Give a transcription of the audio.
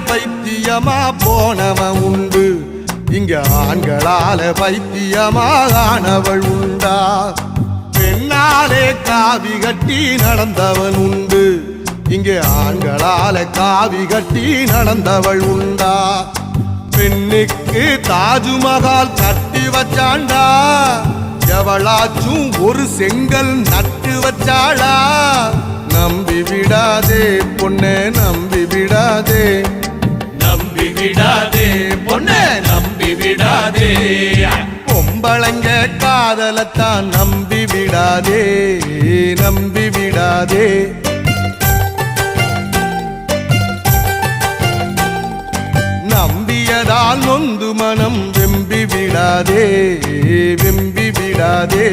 பைத்தியமா போனவன் உண்டு, இங்க ஆண்களால பைத்தியமானவள் உண்டா? பெண்ணாலே காவி கட்டி நடந்தவன் உண்டு, இங்கே ஆண்களால காவி கட்டி நடந்தவள் உண்டா? பெண்ணுக்கு தாஜ்மஹால் கட்டி வச்சாண்டா, எவளாச்சும் ஒரு செங்கல் நட்டு வச்சாளா? நம்பி விடாதே பொண்ணே, நம்பி விடாதே, நம்பி விடாதே பொண்ணே, நம்பி விடாதே. பொம்பளைங்க காதலத்தான் நம்பி விடாதே, நம்பி விடாதே. நம்பியதால் நொந்து மனம் வெம்பி விடாதே, வெம்பி விடாதே.